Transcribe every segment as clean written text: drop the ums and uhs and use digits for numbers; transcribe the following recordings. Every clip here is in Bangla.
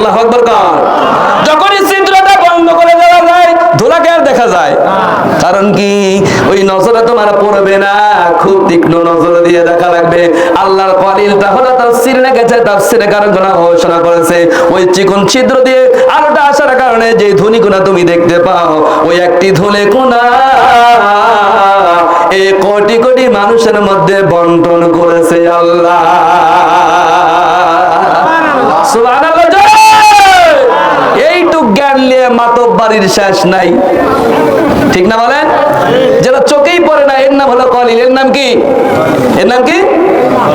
আল্লাহু আকবার কার। যখন ছিদ্রটা বন্ধ করে দেওয়া যায় ধুলাকে আর দেখা যায়, কারণ কি ওই নজরে তোমার পড়বে না, খুব তীক্ষ্ণ নজর দিয়ে দেখা লাগবে। আল্লাহর কলিলটা হলো তাফসীর লেগেছে, তাফসীরে কারণ ঘোষণা করেছে ওই চিকন ছিদ্র দিয়ে আলোটা আসার কারণে যে ধূলিকণা তুমি দেখতে পাও, ওই একটি ধূলি কণা এই কোটি কোটি মানুষের মধ্যে বন্টন করেছে আল্লাহ। সুবহানাল্লাহ। এইটুক জ্ঞান নিয়ে মাতব্বরির শেষ নাই, ঠিক না বলেন? যেটা চোখেই পড়ে না এর নাম হলো কলিল। এর নাম কি? এর নাম কি?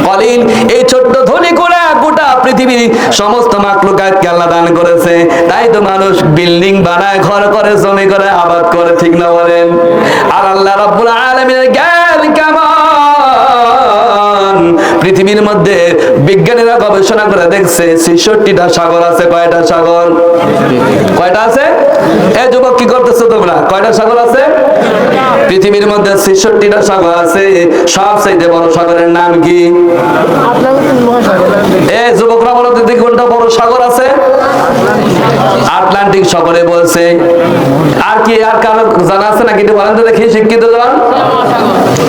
কলিল। এই ছোট্ট ধনী করে গোটা পৃথিবীর সমস্ত মাখলুকাতকে আল্লাহ দান করেছে। তাই তো মানুষ বিল্ডিং বানায়, ঘর করে, জমি করে, আবাদ করে, ঠিক না বলেন? আর আল্লাহ রাব্বুল আলামিনের জ্ঞান কেমন! পৃথিবীর মধ্যে বিজ্ঞানীরা গবেষণা করে দেখছে ৬৬টা সাগর আছে। কয়টা সাগর? কয়টা আছে? এই যুবক কি করতেছো তোমরা? কয়টা সাগর আছে পৃথিবীর মধ্যে? ৬৬টা সাগর আছে। সবচেয়ে বড় সাগরের নাম কি? এই যুবকরা বলো তো দেখি কোনটা বড় সাগর আছে? আটলান্টিক সাগরে বলছে। আর কি আর কারো জানা আছে নাকি? বলেন তো দেখি, শিক্ষিত জন।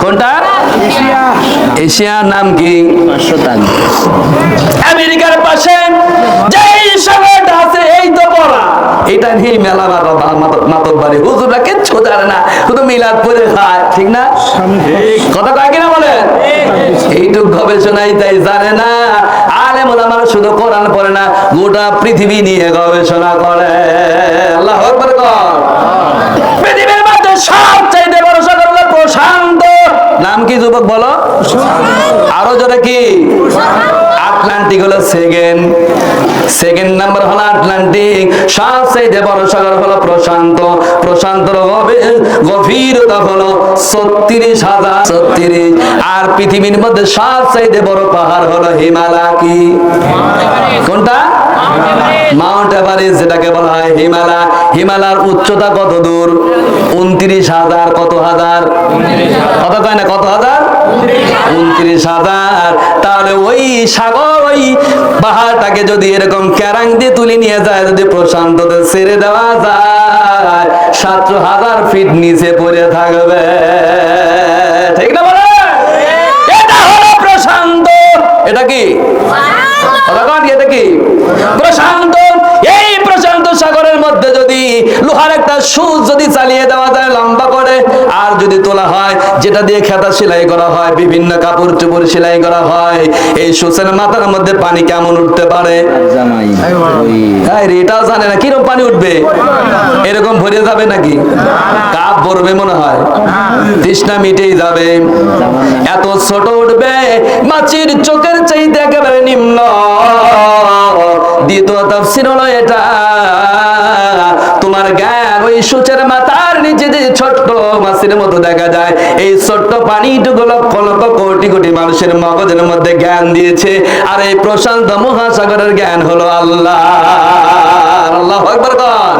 কোনটা? এশিয়া। এশিয়ার নাম কি? আমেরিকার পাশে যে সাগরটা আছে এই তো বড়, এটা নিয়ে মেলা মাতব্বরি হুজুররা কিচ্ছু জানে না, শুধু মিলাদ পড়ে খায়, ঠিক না? কথা কয় কিনা বলেন? এইটুক গবেষণাই তাই জানে না। আলেম ওলামারা শুধু কোরআন পড়ে না, গোটা পৃথিবী নিয়ে গবেষণা করে। আল্লাহু আকবার কর। পৃথিবীর মধ্যে সবচেয়ে বড় সাগর হলো প্রশান্ত। নাম কি যুবক বলো? আরো জোরে কি? আটলান্টিক হলো সেকেন্ড নাম্বার হলো আটলান্টিক। সবচেয়ে বড় সাগর হলো প্রশান্ত। প্রশান্তর গভীরতা হলো ৩৬,০৩৬। আর পৃথিবীর মধ্যে সবচেয়ে বড় পাহাড় হলো হিমালয়। কি? কোনটা? মাউন্ট এভারেস্ট, যেটাকে বলা হয় হিমালয়। হিমালয়ের উচ্চতা কত দূর? ২৯,০০০। কত হাজার? কত কয় না? কত হাজার? ২৯,০০০। তাহলে ওই সাগর, ওই পাহাড়টাকে যদি এরকম ক্যারাং দিয়ে তুলে নিয়ে যায়, যদি প্রশান্ততে ছেড়ে দেওয়া যায়, ৭০০০ ফিট নিচে পড়ে থাকবে, ঠিক না বলে? এটা হলো প্রশান্ত। এটা কি? এটা কি? প্রশান্ত। এই প্রশান্ত সাগরের মধ্যে যদি লোহার একটা সুচ যদি চালিয়ে দেওয়া যায় লম্বা করে, আর যদি তোলা হয়, যেটা দিয়ে খেতা সেলাই করা হয়, বিভিন্ন কাপড় চোপড় সেলাই করা হয়, এই সুচের মাথার মধ্যে পানি কেমন উঠতে পারে? এটাও জানে না কিরকম পানি উঠবে। এরকম ভরে যাবে নাকি? কাপ ভরবে মনে হয়, তৃষ্ণা মিটেই যাবে। এত ছোট উঠবে, মাছির চোখের চাইতে একেবারে নিম্ন। দ্বিতীয় তাফসীর হলো এটা, তোমার জ্ঞান ওই সূচের মাথার নিচে যে ছোট্ট মাছের মতো দেখা যায়, এই ছোট্ট পানিটুকু লক্ষ লক্ষ কোটি কোটি মানুষের মগজের মধ্যে জ্ঞান দিয়েছে। আর এই প্রশান্ত মহাসাগরের জ্ঞান হলো আল্লাহ। আল্লাহু আকবার কর।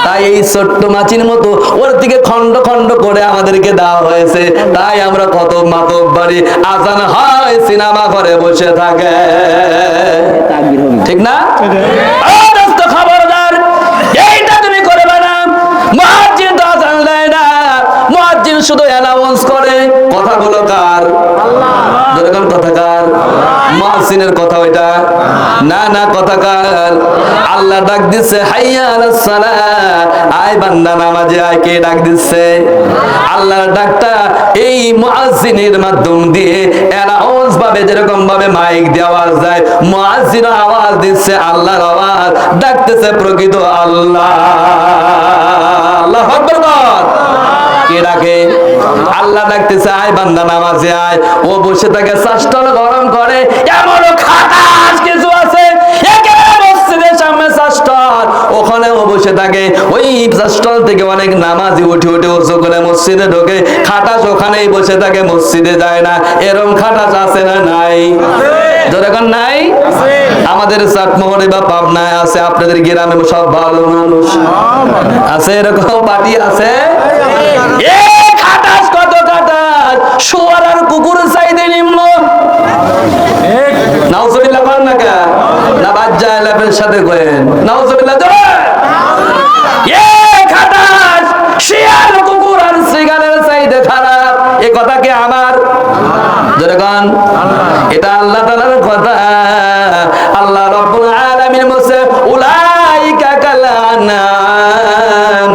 তাই এই ছোট্ট মাছির মতো ওর থেকে খন্ড খন্ড করে আমাদেরকে দেওয়া হয়েছে। তাই আমরা কত মাতব্বরি, আজান হয় সিনেমা ঘরে বসে থাকে, ঠিক না? খবরদার, এইটা তুমি করবে না। মুয়াজ্জিন তো আজান দেয় না, মুয়াজ্জিন শুধু অ্যানাউন্স করে। কথাগুলো কার? যেরকম কথা কার? মুয়াজ্জিনের কথা ওইটা না, না, কথা কার? আল্লাহ ডাক দিচ্ছে হাইয়া আলাস সালাত, আয় বান্দা নামাজে আয়। কে ডাক দিচ্ছে? আল্লাহর ডাকটা এই মুয়াজ্জিনের মাধ্যম দিয়ে অ্যানাউন্স ভাবে, যেরকম ভাবে মাইক দিয়ে আওয়াজ যায়, মুয়াজ্জিন আওয়াজ দিচ্ছে, আল্লাহর আওয়াজ ডাকতেছে প্রকৃত আল্লাহ। আল্লাহু আকবার বল। কে ডাকে? আল্লাহ ডাকতেছে আয় বান্দা নামাজে আয়। ও বসে থাকে, চাষটা গরম করে। এমন খাটাস কিছু আছে, মসজিদের সামনে চাষটার, ওখানে ও বসে থাকে। ওই চাষটাল থেকে অনেক নামাজি উঠে উঠে ওযু করে মসজিদে ঢোকে। খাটাস ওখানেই বসে থাকে, মসজিদে যায় না। এরকম খাটাস আছে না নাই? যখন নাই, আমাদের চাটমোহরে বা পাবনায় আছে, আপনাদের গ্রামে সব ভালো মানুষ আছে, এরকম পার্টি আছে। খাটাস কত খাটাস, শুয়োর আর কুকুর চাইতে নিম্ন। নাউজুবিল্লাহ, না বাদ জায়লাপের সাথে করেন নাউজুবিল্লাহ জোরে এ খাটাস শিয়াল কুকুর আর শ্রীগালের চাইতে খারাপ এই কথা কি আমার জোরে গান এটা আল্লাহ তাআলার কথা আল্লাহ রাব্বুল আলামিন বলেছে উলাইকা কালানাম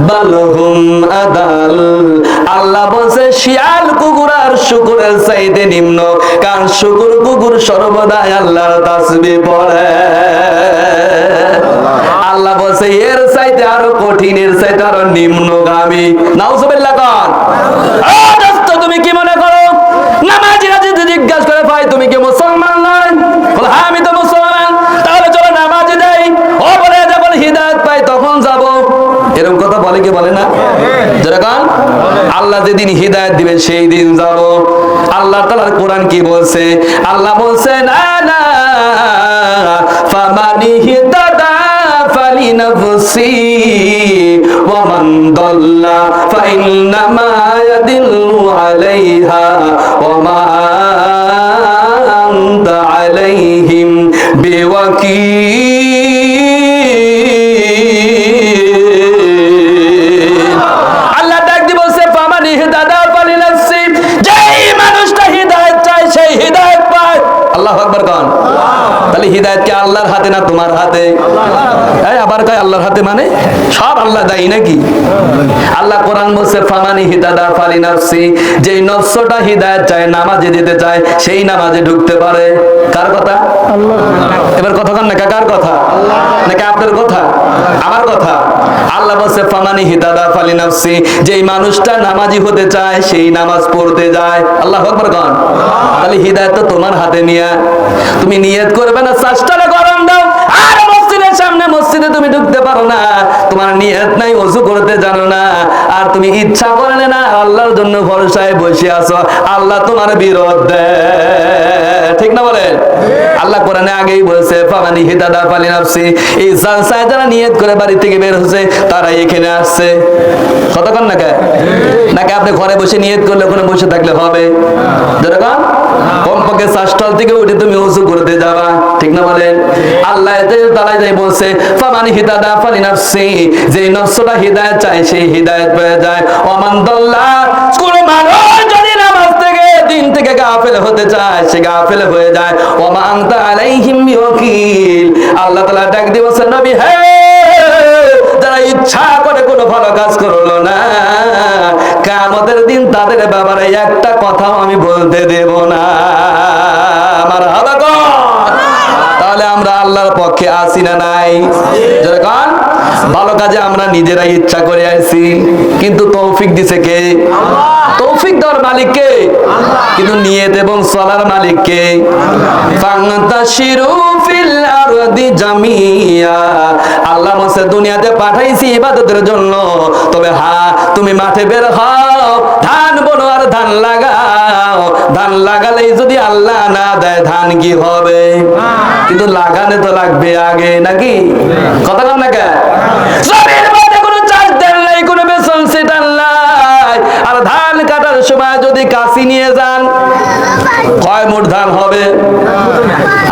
বালহুম আদাল আল্লাহ বলেছে শিয়াল কুকুর আর শুকরের চাইতে নিম্ন কারণ শুকর কুকুর সর্বদা আল্লাহর তাসবিহ পড়ে আল্লাহ বলেছে এর চাইতে আরো কঠিন এর চাইতে আরো নিম্নগামী নাউজুবিল্লাহ কোন ও দোস্ত তুমি কি মনে করো নামাজিরা যদি জিজ্ঞাসা করে ভাই তুমি কি মুসলমান নয় বলে হ্যাঁ আমি তো মুসলমান তাহলে চলো নামাজি দেই ও বলে যখন হিদায়াত পাই তখন যাব এরকম কথা বলে কি বলে না যেরকম আল্লাহ যেদিন হিদায়াত দিবেন সেই দিন যাব আল্লাহ তাআলার কোরআন কি বলছে আল্লাহ বলছে না না ফামানি হিদাদা ফালিনাফসি ওয়া মান দাল্লা ফাইন্নামা ইয়াদিল্লু আলাইহা ওয়া মা আনতা আলাইহিম বিওয়াকিল আল্লাহ ডাক দি বলছে ফামানি হিদাদা ফালিনাফসি যেই মানুষটা হিদায়াত চায় সেই হিদায়াত পায় আল্লাহু আকবার কোন তাহলে হিদায়াত কি আল্লাহর হাতে না তোমার হাতে এই আবার কয় আল্লাহর হাতে মানে সব আল্লাহ দেয় নাকি আল্লাহ কোরআন বলছে ফামানি হিদাদা ফালিনাফসি যেই নফসটা হিদায়াত চায় নামাজে যেতে চায় সেই নামাজে ঢুকতে পারে কার কথা আল্লাহ এবার কথা কন না কার কথা আল্লাহ নাকি আপনার কথা আমার কথা আল্লাহ বলছে ফামানি হিদাদা ফালিনাফসি যেই মানুষটা নামাজি হতে চায় সেই নামাজ পড়তে যায় আল্লাহু আকবার কোন তাহলে হিদায়াত তো তোমার হাতে নিয়া তুমি নিয়ত করবে না চেষ্টাটা গরম দাও আর মসজিদের সামনে মসজিদে তুমি ঢুকতে পারো না তোমার নিয়ত নাই ওযু করতে জানো না আর তুমি ইচ্ছা করে না আল্লাহর জন্য ভরসায় বসে আছো আল্লাহ তোমার বিরোধ দেয় ঠিক না বলেন আল্লাহ কোরআনে আগেই বলেছে ফামানি হিদাদা ফালিনাফসি এই জালসায় যারা নিয়ত করে বাড়ি থেকে বের হচ্ছে তারা এখানে আসছে কতক্ষণ নাকি আপনি ঘরে বসে নিয়ত করলে ওখানে বসে থাকলে হবে যেরকম কমপক্ষে শ্বাসস্থল থেকে উঠে তুমি ওযু করতে যাবা ঠিক না বলেন আল্লাহ তাআলা যাই বলছে ফামানি হিদাদা ফালিনাফসি যে নফসটা হিদায়াত চায় সেই হিদায়াত পেয়ে যায় ওমান দাল্লা কোন মানুষ যদি নামাজ থেকে দিন থেকে গাফেল হতে চায় সে গাফেল হয়ে যায় ওমা আনতা আলাইহিম বিওয়াকিল আল্লাহ তাআলা ডাক দিয়ে বলেন নবী হে যারা ইচ্ছা করে কোনো ভালো কাজ করলো না কিয়ামতের দিন তাদের ব্যাপারে একটা কথাও আমি বলতে দেব না আমার হবে কোন তাহলে আমরা আল্লাহর পক্ষে আসি না নাই যেরকম ভালো কাজে আমরা নিজেরাই ইচ্ছা করে আইছি কিন্তু তৌফিক দিছে কে আল্লাহ তৌফিক দেওয়ার মালিক কে আল্লাহ কিন্তু নিয়ত এবং চলার মালিক কে ফান্তাশিরু ফিল আরদি জামিয়া আল্লাহ বলেছে দুনিয়াতে পাঠাইছি ইবাদতের জন্য তবে হ্যাঁ তুমি মাঠে বের হও ধান বুনো আর ধান লাগাও ধান লাগালেই যদি আল্লাহ না দেয় ধান কি হবে কিন্তু লাগানে তো লাগবে আগে নাকি কথা কম না কে জমির মধ্যে কোনো চাষ দেন নাই কোনো বেসন সেটান নাই আর ধান কাটার সময় যদি কাশি নিয়ে যান কয় মুঠ ধান হবে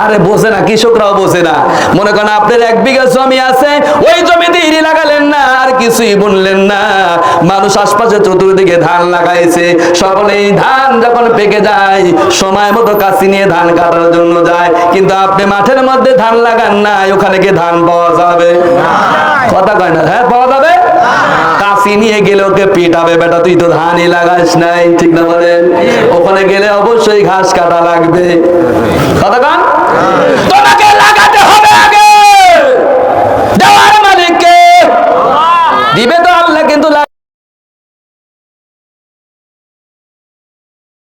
আরে বোঝে না কৃষকরাও বোঝে না মনে করেন আপনার 1 বিঘা জমি আছে ওই জমিতে ইরি লাগালেন না আর কিছুই বুনলেন না মানুষ আশপাশে চতুর্দিকে ধান লাগাইছে সকলেই ধান যখন পেকে যায় সময় মতো কাশি নিয়ে ধান কাটার জন্য যায় কিন্তু আপনি মাঠের মধ্যে ধান লাগান না ওখানে কি ধান পাওয়া যাবে কথা কয় না হ্যাঁ পাওয়া যাবে কাশি নিয়ে গেলে ওকে পিটাবে বেটা তুই তো ধানই লাগাস নাই ঠিক না বলেন ওখানে গেলে অবশ্যই ঘাস কাটা লাগবে